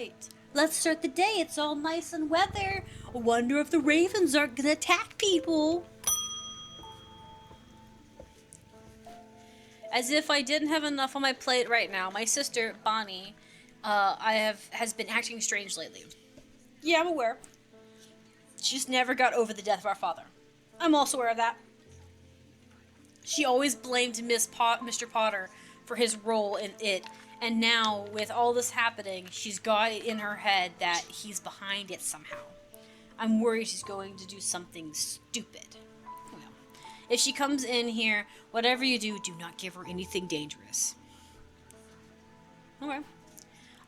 Alright. Let's start the day. It's all nice and weather. I wonder if the ravens aren't gonna attack people. As if I didn't have enough on my plate right now, my sister, Bonnie, has been acting strange lately. Yeah, I'm aware. She just never got over the death of our father. I'm also aware of that. She always blamed Mr. Potter for his role in it, and now, with all this happening, she's got it in her head that he's behind it somehow. I'm worried she's going to do something stupid. Well, if she comes in here, whatever you do, do not give her anything dangerous. Okay.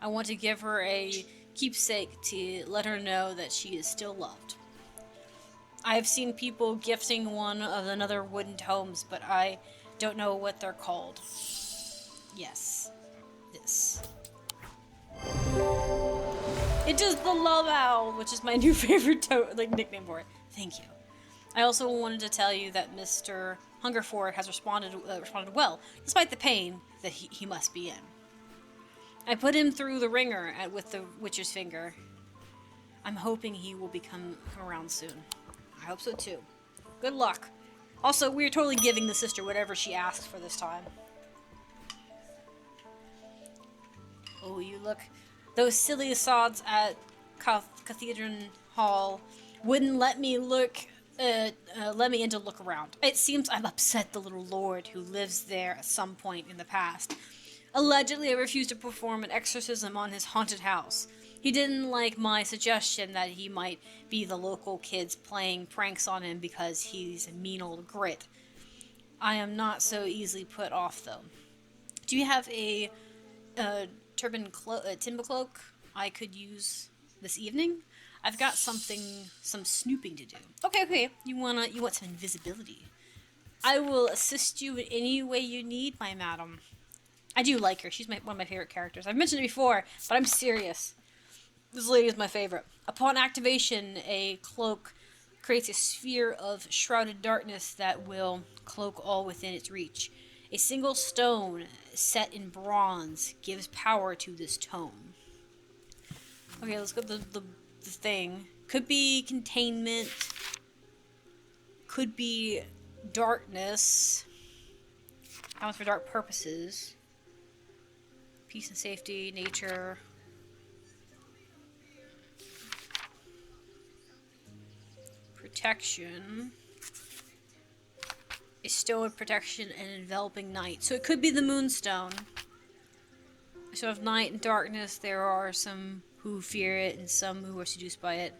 I want to give her a keepsake to let her know that she is still loved. I've seen people gifting one of another wooden tomes, but I don't know what they're called. Yes. This. It is the Love Owl, which is my new favorite nickname for it. Thank you. I also wanted to tell you that Mr. Hungerford has responded well, despite the pain that he must be in. I put him through the ringer with the Witcher's finger. I'm hoping he will come around soon. I hope so too. Good luck. Also, we're totally giving the sister whatever she asks for this time. Oh, you look. Those silly sods at Cathedral Hall wouldn't let me let me in to look around. It seems I've upset the little lord who lives there at some point in the past. Allegedly, I refused to perform an exorcism on his haunted house. He didn't like my suggestion that he might be the local kids playing pranks on him because he's a mean old grit. I am not so easily put off, though. Do you have a timber cloak I could use this evening? I've got some snooping to do. Okay. You want some invisibility? I will assist you in any way you need, my madam. I do like her. She's one of my favorite characters. I've mentioned it before, but I'm serious. This lady is my favorite. Upon activation, a cloak creates a sphere of shrouded darkness that will cloak all within its reach. A single stone set in bronze gives power to this tome. Okay, let's go to the thing. Could be containment. Could be darkness. How much for dark purposes. Peace and safety, nature. Protection. A stone of protection and enveloping night. So it could be the moonstone. So of night and darkness, there are some who fear it and some who are seduced by it.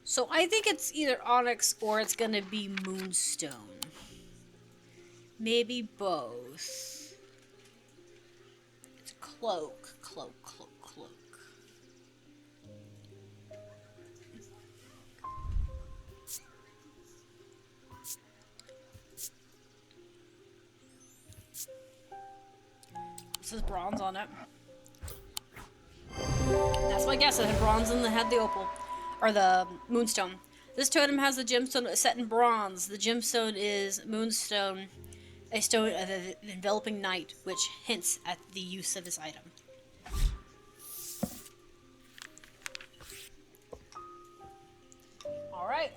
So I think it's either onyx or it's gonna be moonstone. Maybe both. It's cloak. This is bronze on it. That's my guess. It had bronze and it had the opal. Or the moonstone. This totem has the gemstone set in bronze. The gemstone is moonstone, a stone of enveloping night, which hints at the use of this item. Alright.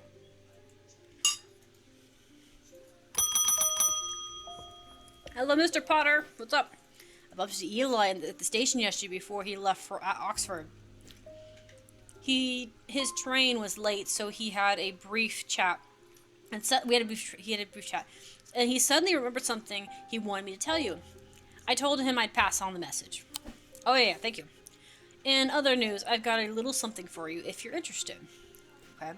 Hello, Mr. Potter. What's up? I bumped into Eli at the station yesterday before he left for Oxford. His train was late, so he had a brief chat. And he had a brief chat. And he suddenly remembered something he wanted me to tell you. I told him I'd pass on the message. Oh yeah, thank you. In other news, I've got a little something for you if you're interested. Okay.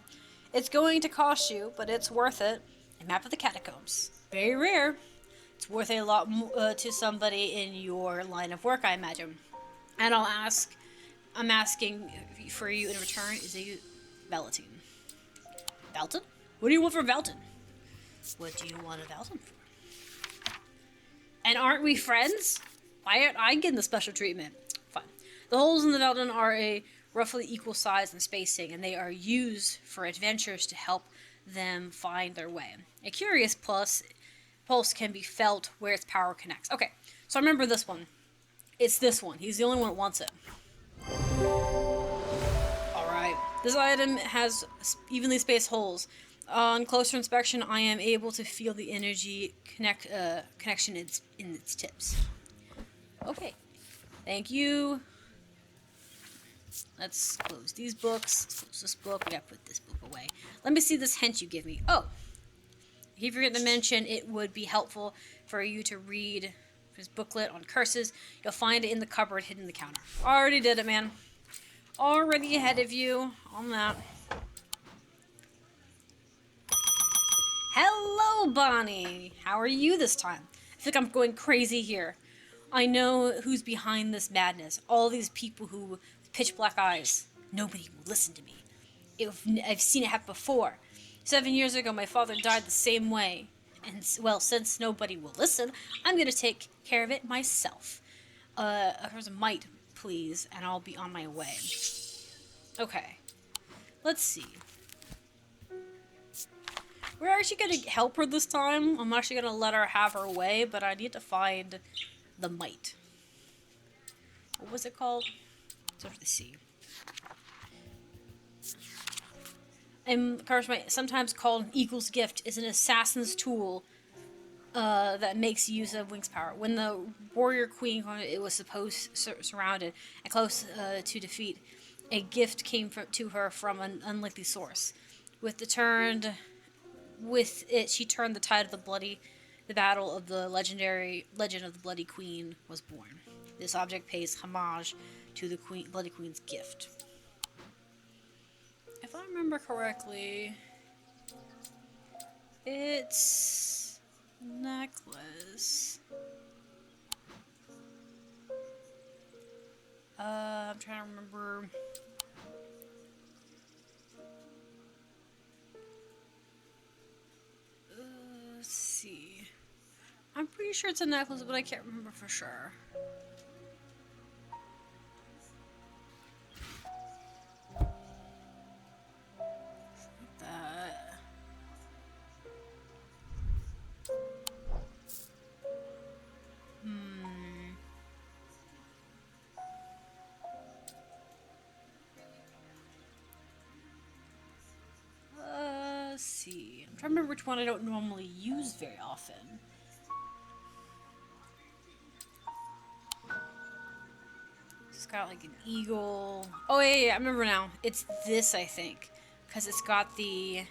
It's going to cost you, but it's worth it. A map of the catacombs. Very rare. It's worth a lot to somebody in your line of work, I imagine. And I'm asking for you in return is a Velatine. Velton? What do you want for Velton? What do you want a Velton for? And aren't we friends? Why aren't I getting the special treatment? Fine. The holes in the Velton are a roughly equal size and spacing, and they are used for adventurers to help them find their way. A curious pulse can be felt where its power connects. Okay, so I remember this one. It's this one. He's the only one that wants it. Alright. This item has evenly spaced holes. On closer inspection, I am able to feel the energy connection in its tips. Okay. Thank you. Let's close these books. Let's close this book. We gotta put this book away. Let me see this hint you give me. Oh. He forgot to mention it would be helpful for you to read his booklet on curses. You'll find it in the cupboard hidden in the counter. Already did it, man. Already ahead of you on that. Hello, Bonnie. How are you this time? I feel like I'm going crazy here. I know who's behind this madness. All these people who with pitch black eyes. Nobody will listen to me. I've seen it happen before. 7 years ago, my father died the same way. And, well, since nobody will listen, I'm going to take care of it myself. Here's a mite, please, and I'll be on my way. Okay. Let's see. We're actually going to help her this time. I'm actually going to let her have her way, but I need to find the mite. What was it called? It's over the sea. And of course, sometimes called an eagle's gift, is an assassin's tool that makes use of Wing's power. When the warrior queen it was surrounded and close to defeat, a gift came to her from an unlikely source. With it, she turned the tide of the battle of the legend of the Bloody Queen was born. This object pays homage to the Bloody Queen's gift. If I remember correctly, it's necklace. I'm trying to remember. Let's see. I'm pretty sure it's a necklace, but I can't remember for sure. Let's see. I'm trying to remember which one I don't normally use very often. It's got like an eagle. Oh yeah, I remember now. It's this, I think, because it's got the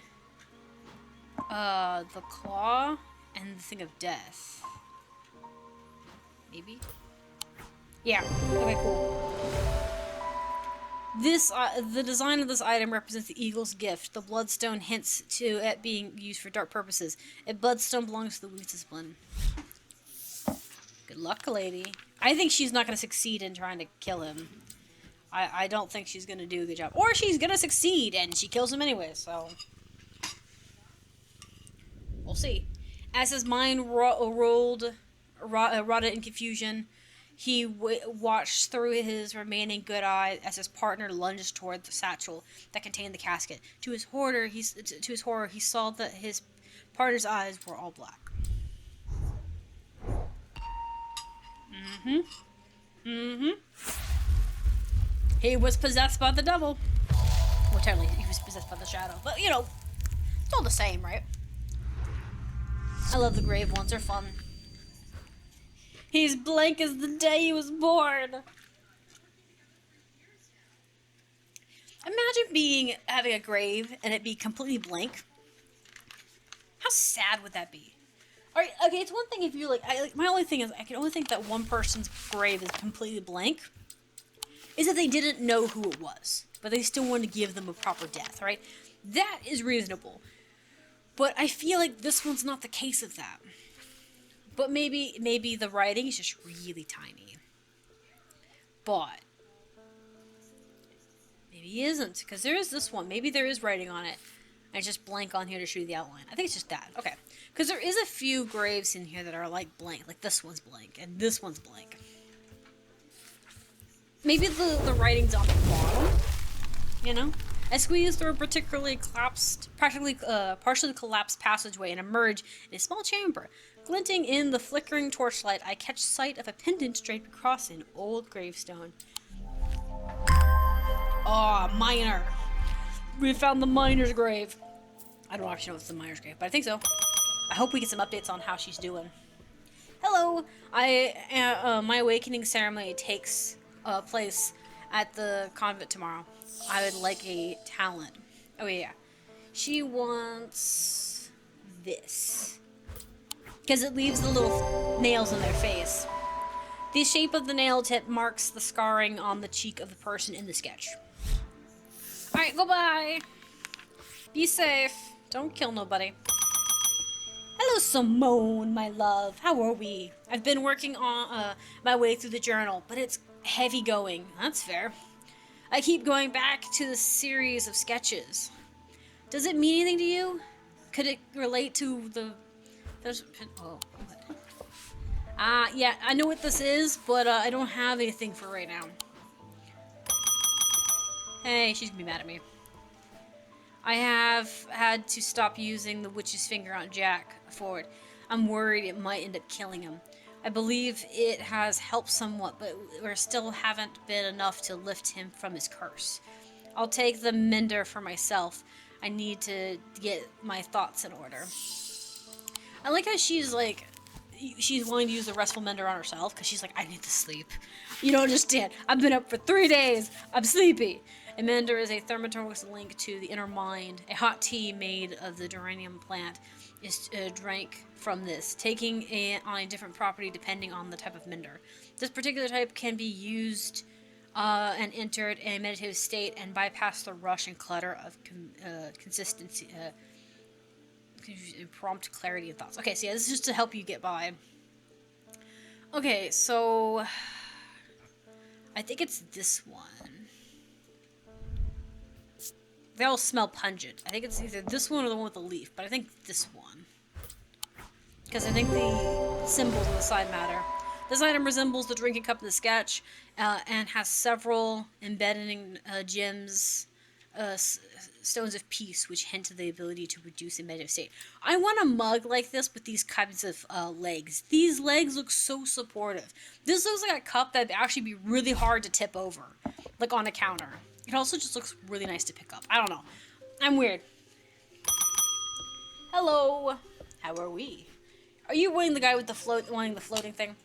claw and the thing of death. Maybe. Yeah. Okay. Cool. The design of this item represents the eagle's gift. The bloodstone hints to it being used for dark purposes. A bloodstone belongs to the Wings discipline. Good luck, lady. I think she's not going to succeed in trying to kill him. I don't think she's going to do a good job. Or she's going to succeed, and she kills him anyway, so... We'll see. As his mind rotted in confusion, he watched through his remaining good eye as his partner lunged toward the satchel that contained the casket. To his horror, he saw that his partner's eyes were all black. He was possessed by the devil. Well, technically, he was possessed by the shadow. But, you know, it's all the same, right? I love the grave ones. They're fun. He's blank as the day he was born. Imagine having a grave and it be completely blank. How sad would that be? Alright, okay, it's one thing if you my only thing is I can only think that one person's grave is completely blank is that they didn't know who it was, but they still wanted to give them a proper death, right? That is reasonable. But I feel like this one's not the case of that. But maybe the writing is just really tiny. But maybe it isn't, because there is this one. Maybe there is writing on it. And it's just blank on here to show you the outline. I think it's just that. Okay. Because there is a few graves in here that are like blank. Like this one's blank, and this one's blank. Maybe the writing's on the bottom. You know? I squeeze through a partially collapsed passageway and emerge in a small chamber. Glinting in the flickering torchlight, I catch sight of a pendant draped across an old gravestone. Oh, miner. We found the miner's grave. I don't actually know if it's the miner's grave, but I think so. I hope we get some updates on how she's doing. Hello. My awakening ceremony takes place at the convent tomorrow. I would like a talent. Oh yeah. She wants this. Because it leaves the little nails in their face. The shape of the nail tip marks the scarring on the cheek of the person in the sketch. Alright, goodbye. Be safe. Don't kill nobody. Hello, Simone, my love. How are we? I've been working on my way through the journal, but it's heavy going. That's fair. I keep going back to the series of sketches. Does it mean anything to you? Could it relate to the... Oh, what? Yeah, I know what this is, but I don't have anything for right now. Hey, she's gonna be mad at me. I have had to stop using the witch's finger on Jack Ford. I'm worried it might end up killing him. I believe it has helped somewhat, but we still haven't been enough to lift him from his curse. I'll take the mender for myself. I need to get my thoughts in order. I like how she's willing to use the restful mender on herself, because she's like, I need to sleep. You don't understand. I've been up for 3 days. I'm sleepy. A mender is a thermaturg's link to the inner mind. A hot tea made of the geranium plant is drank from this, taking on a different property depending on the type of mender. This particular type can be used and entered in a meditative state and bypass the rush and clutter of consistency, prompt clarity of thoughts. Okay, so yeah, this is just to help you get by. Okay, so I think it's this one. They all smell pungent. I think it's either this one or the one with the leaf, but I think this one. Because I think the symbols on the side matter. This item resembles the drinking cup in the sketch, and has several embedding gems, stones of peace, which hint to the ability to reduce a meditative state. I want a mug like this with these kinds of legs. These legs look so supportive. This looks like a cup that'd actually be really hard to tip over, like on a counter. It also just looks really nice to pick up. I don't know. I'm weird. Hello. How are we? Are you wanting the guy with the floating thing?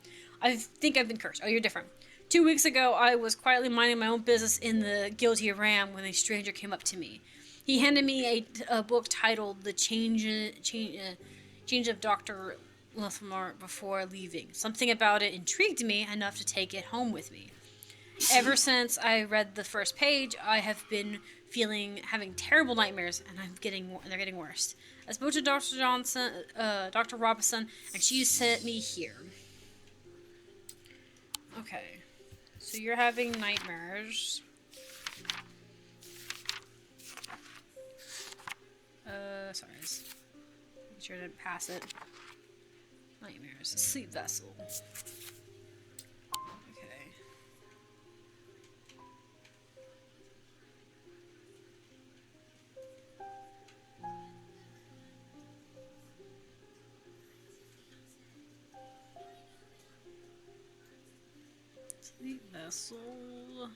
I think I've been cursed. Oh, you're different. 2 weeks ago, I was quietly minding my own business in the Guilty Ram when a stranger came up to me. He handed me a book titled The Change of Dr. Lethmore before leaving. Something about it intrigued me enough to take it home with me. Ever since I read the first page, I have been having terrible nightmares, and they're getting worse. I spoke to Dr. Robinson, and she sent me here. Okay, so you're having nightmares. Sorry, just make sure I didn't pass it. Nightmares, sleep vessel. Sleep vessel.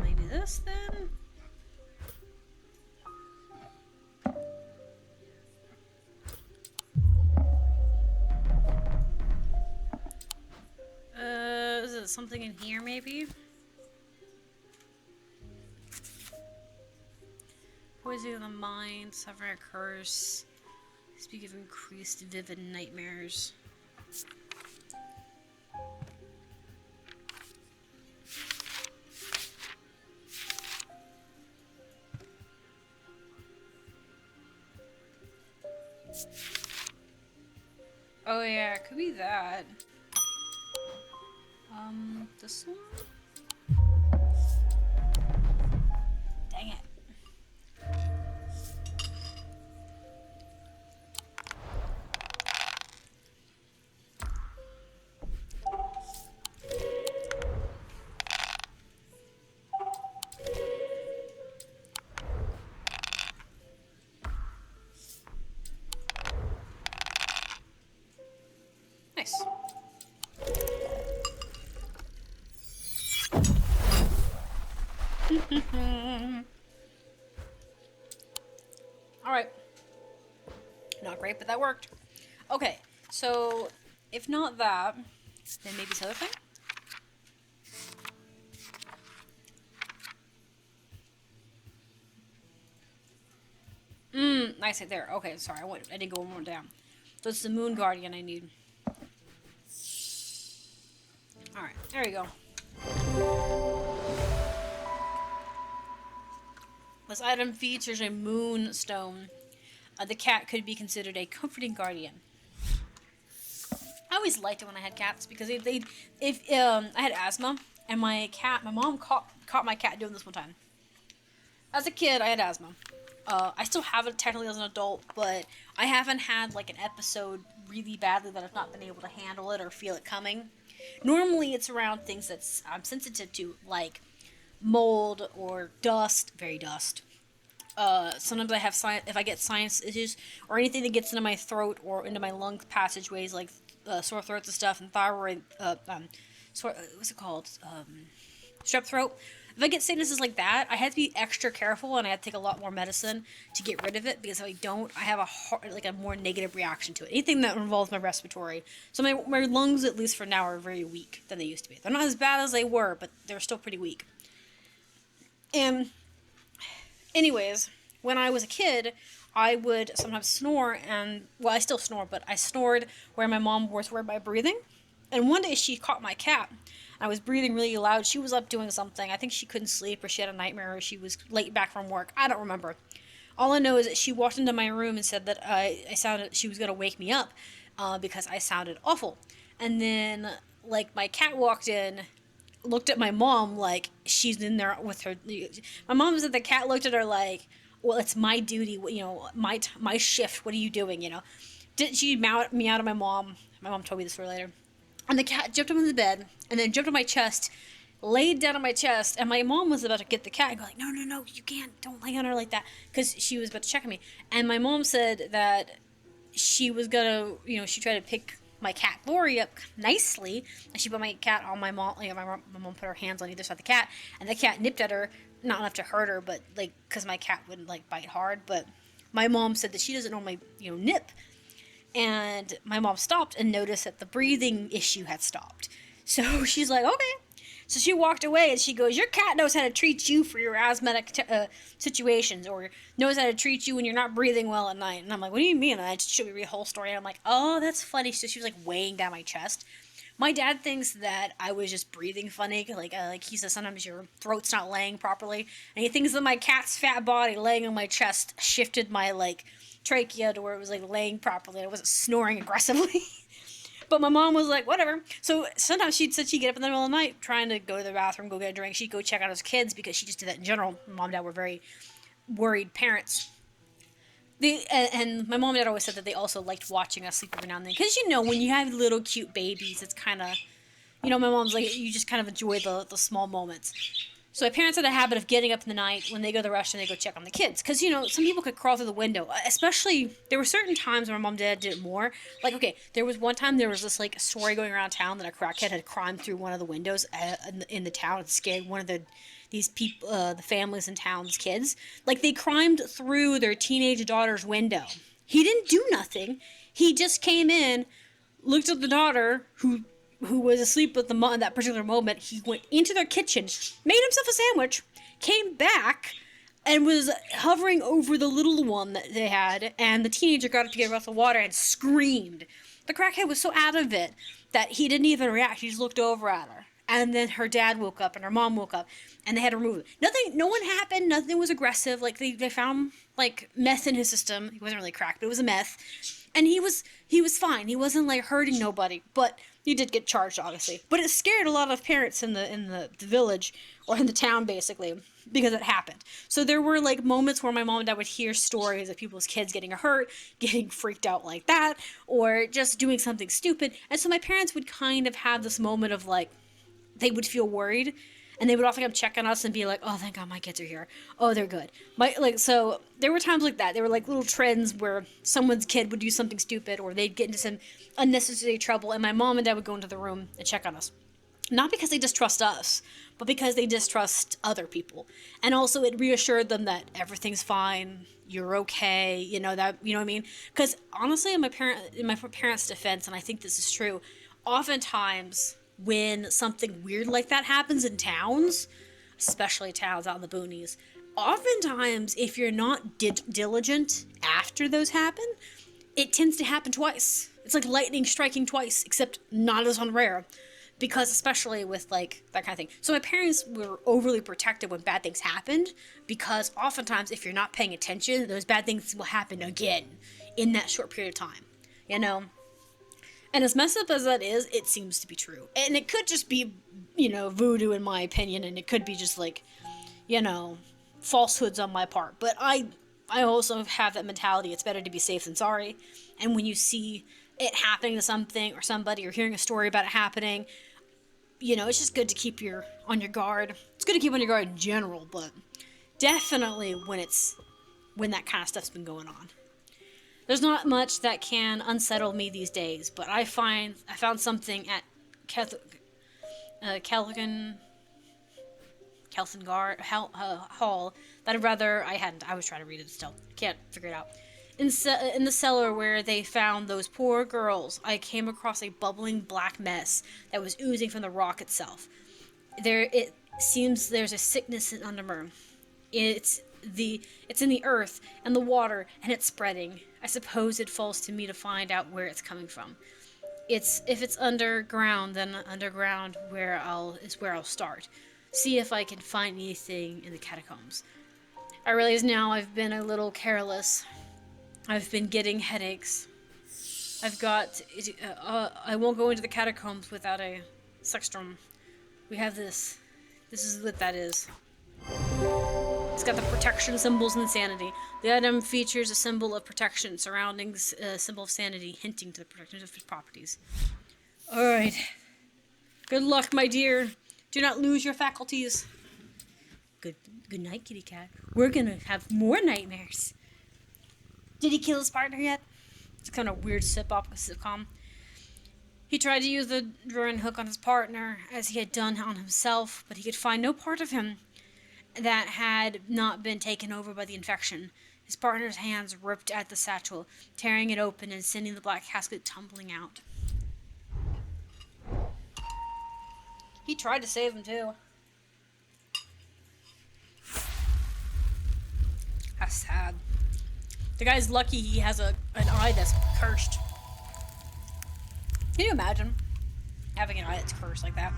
Maybe this then? Is it something in here maybe? Poisoning of the mind, suffering a curse. Speak of increased vivid nightmares. Oh yeah, it could be that. This one? Dang it. Nice. Alright. Not great, but that worked. Okay, so if not that, then maybe this other thing? Nice right there. Okay, sorry, I didn't go one more down. So it's the Moon Guardian I need. Alright, there you go. This item features a moonstone. The cat could be considered a comforting guardian. I always liked it when I had cats because if I had asthma and my mom caught my cat doing this one time. As a kid, I had asthma. I still have it technically as an adult, but I haven't had like an episode really badly that I've not been able to handle it or feel it coming. Normally, it's around things that I'm sensitive to, like mold or dust, very dust. Sometimes I have if I get sinus issues or anything that gets into my throat or into my lung passageways, like sore throats and stuff, and thyroid, what's it called? Strep throat. If I get sicknesses like that, I have to be extra careful, and I have to take a lot more medicine to get rid of it, because if I don't, I have a more negative reaction to it. Anything that involves my respiratory. So my lungs, at least for now, are very weak than they used to be. They're not as bad as they were, but they're still pretty weak. And anyways, when I was a kid, I would sometimes snore, and, well, I still snore, but I snored where my mom was worried by breathing. And one day she caught my cat. I was breathing really loud. She was up doing something. I think she couldn't sleep, or she had a nightmare, or she was late back from work. I don't remember. All I know is that she walked into my room and said that she was going to wake me up because I sounded awful. And then, like, my cat walked in, looked at my mom like she's in there with her. My mom said the cat looked at her like, well, it's my duty, my shift. What are you doing, Didn't she me out of my mom? My mom told me this story later. And the cat jumped up in the bed, and then jumped on my chest, laid down on my chest, and my mom was about to get the cat and go like, no, you can't, don't lay on her like that, because she was about to check on me. And my mom said that she was gonna, she tried to pick my cat Lori up nicely, and she put my cat on my mom. My mom put her hands on either side of the cat, and the cat nipped at her, not enough to hurt her, but like, because my cat wouldn't like bite hard. But my mom said that she doesn't normally, nip. And my mom stopped and noticed that the breathing issue had stopped. So she's like, okay. So she walked away, and she goes, your cat knows how to treat you for your asthmatic situations, or knows how to treat you when you're not breathing well at night. And I'm like, what do you mean? And I just showed me the whole story, and I'm like, oh, that's funny. So she was like weighing down my chest. My dad thinks that I was just breathing funny, like he says sometimes your throat's not laying properly, and he thinks that my cat's fat body laying on my chest shifted my trachea to where it was laying properly and I wasn't snoring aggressively. But my mom was like, whatever. So sometimes she'd get up in the middle of the night trying to go to the bathroom, go get a drink. She'd go check on his kids because she just did that in general. Mom and dad were very worried parents. And my mom and dad always said that they also liked watching us sleep every now and then. Because, when you have little cute babies, it's kind of, my mom's like, you just kind of enjoy the small moments. So my parents had a habit of getting up in the night when they go to the restroom, they go check on the kids. Because, some people could crawl through the window. Especially, there were certain times when my mom and dad did it more. There was one time there was this, story going around town that a crackhead had climbed through one of the windows in the town and scared one of these people, the families in town's kids. They climbed through their teenage daughter's window. He didn't do nothing. He just came in, looked at the daughter, who was asleep at that particular moment. He went into their kitchen, made himself a sandwich, came back, and was hovering over the little one that they had, and the teenager got up to get her out of the water and screamed. The crackhead was so out of it that he didn't even react. He just looked over at her. And then her dad woke up and her mom woke up, and they had to remove it. No one happened. Nothing was aggressive. They found meth in his system. He wasn't really crack, but it was a meth. And he was fine. He wasn't hurting nobody, but he did get charged, obviously. But it scared a lot of parents in the village, or in the town, basically, because it happened. So there were moments where my mom and dad would hear stories of people's kids getting hurt, getting freaked out like that, or just doing something stupid. And so my parents would kind of have this moment of they would feel worried. and they would often come check on us and be like, "Oh, thank God my kids are here. Oh, they're good." So there were times like that. There were like little trends where someone's kid would do something stupid, or they'd get into some unnecessary trouble, and my mom and dad would go into the room and check on us. Not because they distrust us, but because they distrust other people. And also it reassured them that everything's fine, you're okay, you know what I mean? Because honestly, in my parents' defense, and I think this is true, oftentimes when something weird like that happens in towns, especially towns out in the boonies, oftentimes if you're not diligent after those happen, it tends to happen twice. It's like lightning striking twice, except not as on rare. Because especially with like that kind of thing. So my parents were overly protective when bad things happened, because oftentimes if you're not paying attention, those bad things will happen again in that short period of time, you know? And as messed up as that is, it seems to be true. And it could just be, voodoo in my opinion, and it could be just like, falsehoods on my part. But I also have that mentality, it's better to be safe than sorry. And when you see it happening to something or somebody, or hearing a story about it happening, it's just good to keep on your guard. It's good to keep on your guard in general, but definitely when that kind of stuff's been going on. There's not much that can unsettle me these days, but I found something at Kelthengard Hall that I was trying to read it still. Can't figure it out. In the cellar where they found those poor girls, I came across a bubbling black mess that was oozing from the rock itself. It seems there's a sickness in Undermere. It's in the earth and the water, and it's spreading. I suppose it falls to me to find out where it's coming from. If it's underground, then underground is where I'll start. See if I can find anything in the catacombs. I realize now I've been a little careless. I've been getting headaches. I won't go into the catacombs without a sextrum. We have this. This is what that is. It's got the protection symbols and sanity. The item features a symbol of protection surrounding a symbol of sanity, hinting to the protection of its properties. Alright. Good luck, my dear. Do not lose your faculties. Good night, kitty cat. We're gonna have more nightmares. Did he kill his partner yet? It's kind of a weird sitcom. He tried to use the drawing hook on his partner, as he had done on himself, but he could find no part of him that had not been taken over by the infection. His partner's hands ripped at the satchel, tearing it open and sending the black casket tumbling out. He tried to save him, too. That's sad. The guy's lucky he has an eye that's cursed. Can you imagine having an eye that's cursed like that?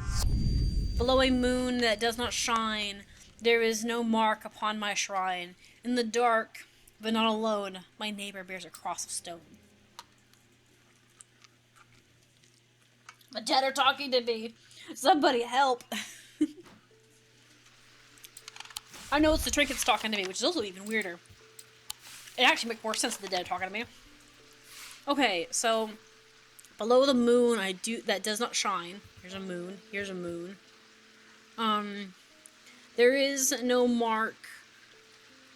Below a moon that does not shine, there is no mark upon my shrine. In the dark, but not alone, my neighbor bears a cross of stone. The dead are talking to me. Somebody help. I know it's the trinkets talking to me, which is also even weirder. It actually makes more sense than the dead talking to me. Okay, so below the moon, that does not shine. Here's a moon. Here's a moon. There is no mark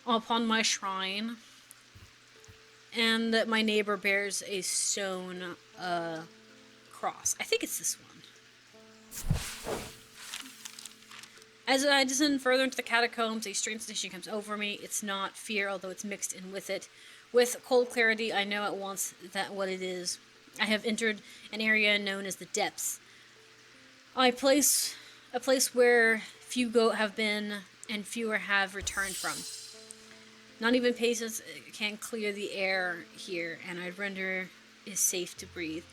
upon my shrine, and that my neighbor bears a stone cross. I think it's this one. As I descend further into the catacombs, a strange sensation comes over me. It's not fear, although it's mixed in with it. With cold clarity, I know at once what it is. I have entered an area known as the depths. A place where few have been and fewer have returned from. Not even patience can clear the air here, and I render is safe to breathe.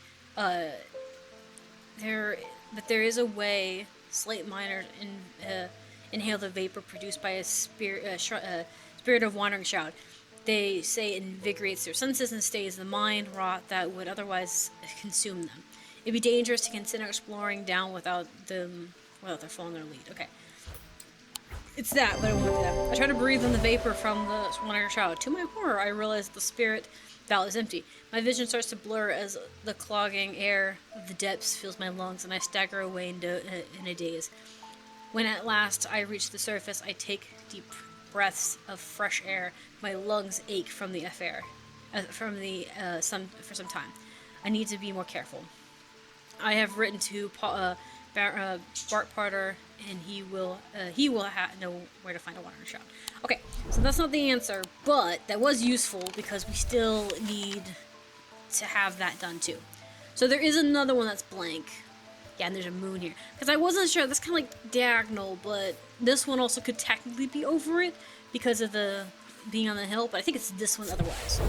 There is a way. Slate miners inhale the vapor produced by a spirit of wandering shroud. They say it invigorates their senses and stays the mind rot that would otherwise consume them. It'd be dangerous to consider exploring down without their following their lead. Okay. It's that, but I won't do that. I try to breathe in the vapor from the wandering shroud. To my horror, I realize the spirit valve is empty. My vision starts to blur as the clogging air of the depths fills my lungs, and I stagger away in a daze. When at last I reach the surface, I take deep breaths of fresh air. My lungs ache from the affair, for some time. I need to be more careful. I have written to Bart Potter, and he will know where to find a watering shot. Okay, so that's not the answer, but that was useful because we still need to have that done too. So there is another one that's blank. Yeah, and there's a moon here. Because I wasn't sure, that's kind of like diagonal, but this one also could technically be over it because of the being on the hill, but I think it's this one otherwise.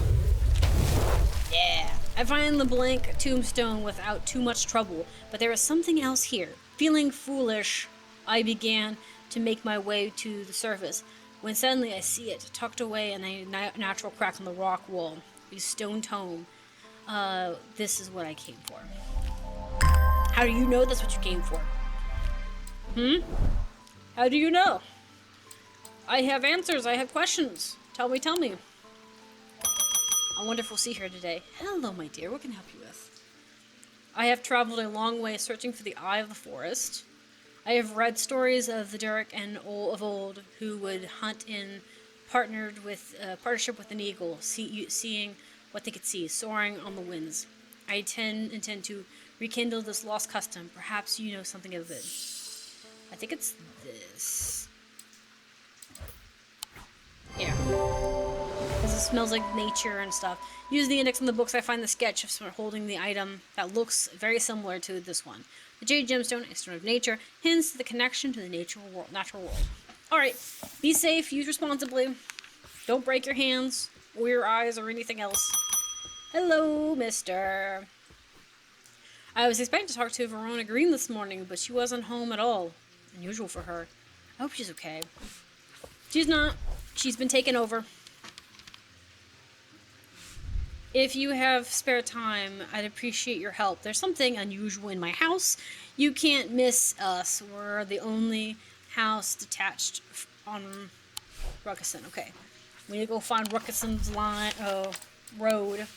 Yeah. I find the blank tombstone without too much trouble, but there is something else here. Feeling foolish, I began to make my way to the surface, when suddenly I see it, tucked away in a natural crack in the rock wall. A stone tome. This is what I came for. How do you know that's what you came for? How do you know? I have answers, I have questions. Tell me. A wonderful sea here today. Hello, my dear, what can I help you with? I have traveled a long way searching for the eye of the forest. I have read stories of the Derek and of old who would hunt in partnership with an eagle, seeing what they could see, soaring on the winds. I intend to rekindle this lost custom. Perhaps you know something of it. I think it's this. Yeah. Because it smells like nature and stuff. Use the index in the books. I find the sketch of someone holding the item that looks very similar to this one. The jade gemstone, a stone of nature, hints to the connection to the natural world. Alright, be safe, use responsibly. Don't break your hands, or your eyes, or anything else. Hello, mister. I was expecting to talk to Verona Green this morning, but she wasn't home at all. Unusual for her. I hope she's okay. She's not. She's been taken over. If you have spare time, I'd appreciate your help. There's something unusual in my house. You can't miss us. We're the only house detached on Ruckeson. Okay. We need to go find Ruckeson's road.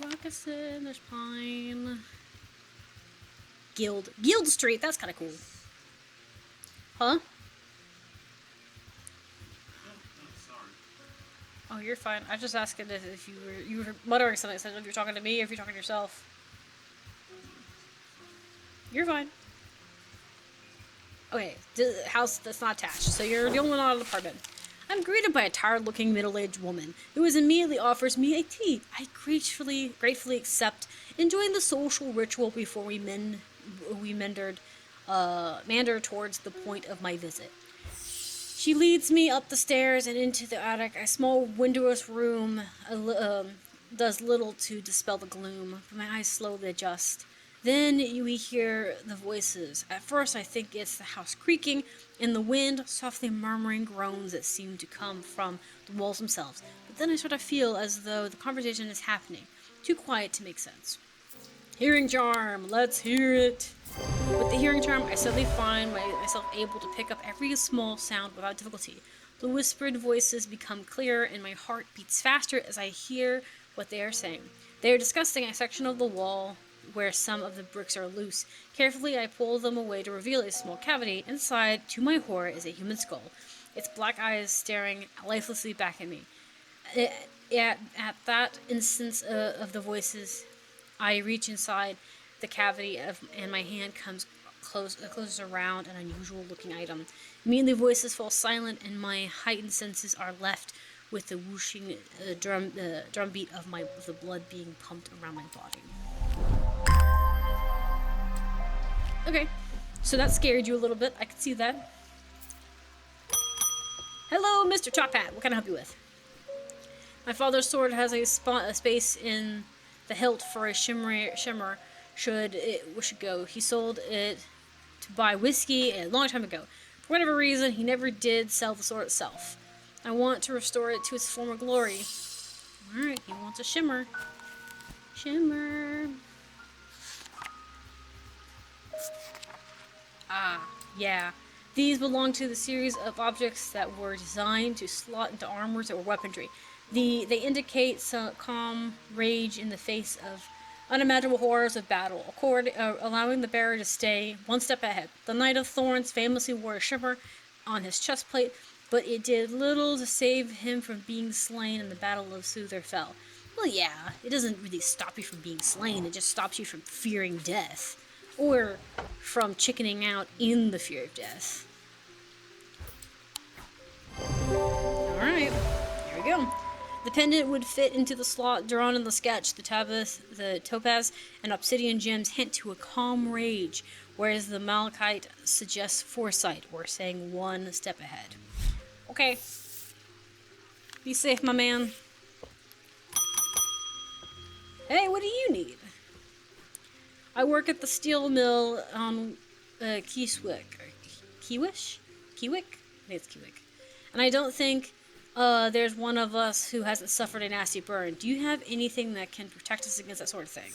Ruckeson, there's Pine. Guild Street, that's kind of cool. Huh? Oh, you're fine. I was just asking if you were muttering something. I said if you're talking to me or if you're talking to yourself. You're fine. Okay, the house that's not attached. So you're the only one out of the apartment. I'm greeted by a tired-looking middle-aged woman who immediately offers me a tea. I gratefully accept, enjoying the social ritual before we meander towards the point of my visit. She leads me up the stairs and into the attic. A small windowless room does little to dispel the gloom, but my eyes slowly adjust. Then we hear the voices. At first I think it's the house creaking in the wind, softly murmuring groans that seem to come from the walls themselves. But then I sort of feel as though the conversation is happening, too quiet to make sense. Hearing charm, let's hear it. With the hearing charm, I suddenly find myself able to pick up every small sound without difficulty. The whispered voices become clearer, and my heart beats faster as I hear what they are saying. They are discussing a section of the wall where some of the bricks are loose. Carefully, I pull them away to reveal a small cavity. Inside, to my horror, is a human skull, its black eyes staring lifelessly back at me. At that instance of the voices, I reach inside the cavity and my hand comes closes around an unusual-looking item. Immediately, voices fall silent, and my heightened senses are left with the whooshing drumbeat of the blood being pumped around my body. Okay, so that scared you a little bit. I could see that. Hello, Mr. Top Hat. What can I help you with? My father's sword has a space in the hilt for a shimmer. Should go. He sold it to buy whiskey a long time ago. For whatever reason, he never did sell the sword itself. I want to restore it to its former glory. Alright, he wants a shimmer. Shimmer. Ah, yeah. These belong to the series of objects that were designed to slot into armors or weaponry. They indicate some calm rage in the face of unimaginable horrors of battle, allowing the bearer to stay one step ahead. The Knight of Thorns famously wore a shimmer on his chest plate, but it did little to save him from being slain in the Battle of Soother Fell. Well, yeah, it doesn't really stop you from being slain, it just stops you from fearing death. Or from chickening out in the fear of death. Alright, here we go. The pendant would fit into the slot drawn in the sketch. The topaz and obsidian gems hint to a calm rage, whereas the malachite suggests foresight, or saying one step ahead. Okay. Be safe, my man. Hey, what do you need? I work at the steel mill on Keeswick. Kewish? Kewick? I think it's Kewick. And I don't think there's one of us who hasn't suffered a nasty burn. Do you have anything that can protect us against that sort of thing?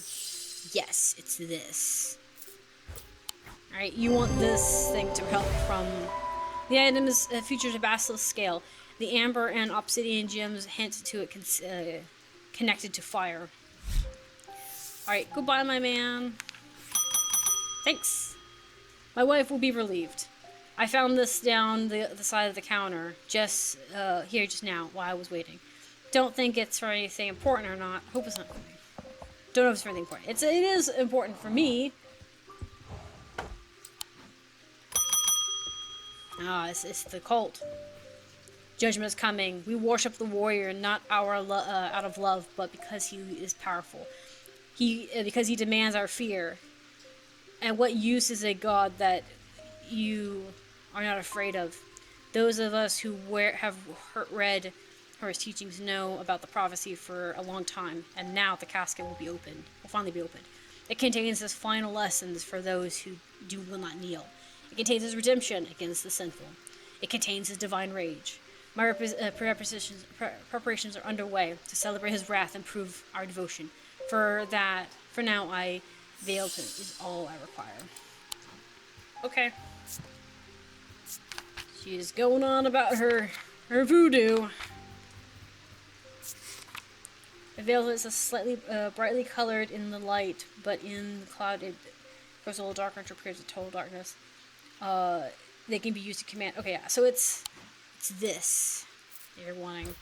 Yes, it's this. Alright, you want this thing to help from... The item is features a basilisk scale. The amber and obsidian gems hint to it connected to fire. Alright, goodbye, my man. Thanks. My wife will be relieved. I found this down the side of the counter, just here just now, while I was waiting. Don't think it's for anything important or not. Hope it's not for me. Don't know if it's for anything important. It is important for me. It's the cult. Judgment is coming. We worship the warrior, not out of love, but because he is powerful. Because he demands our fear. And what use is a god that you are not afraid of? Those of us who have read her teachings know about the prophecy for a long time, and now the casket will finally be opened. It contains his final lessons for those who will not kneel. It contains his redemption against the sinful. It contains his divine rage. My preparations are underway to celebrate his wrath and prove our devotion. For now, veiled is all I require. Okay. She's going on about her voodoo. The veil is a slightly brightly colored in the light, but in the cloud it goes a little darker and appears as total darkness. They can be used to command. Okay, yeah. So it's this you're wanting,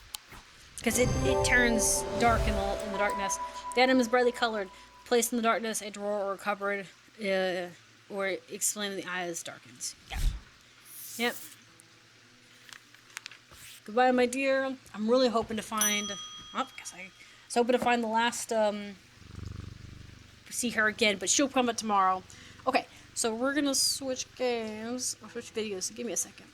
because it turns dark in the darkness. The item is brightly colored, placed in the darkness, a drawer or a cupboard, or explain the eyes darkens. Yeah. Yep. Goodbye, my dear. I'm really hoping to find. I was hoping to find the last. See her again, but she'll come up tomorrow. Okay, so we're gonna switch games or switch videos. So give me a second.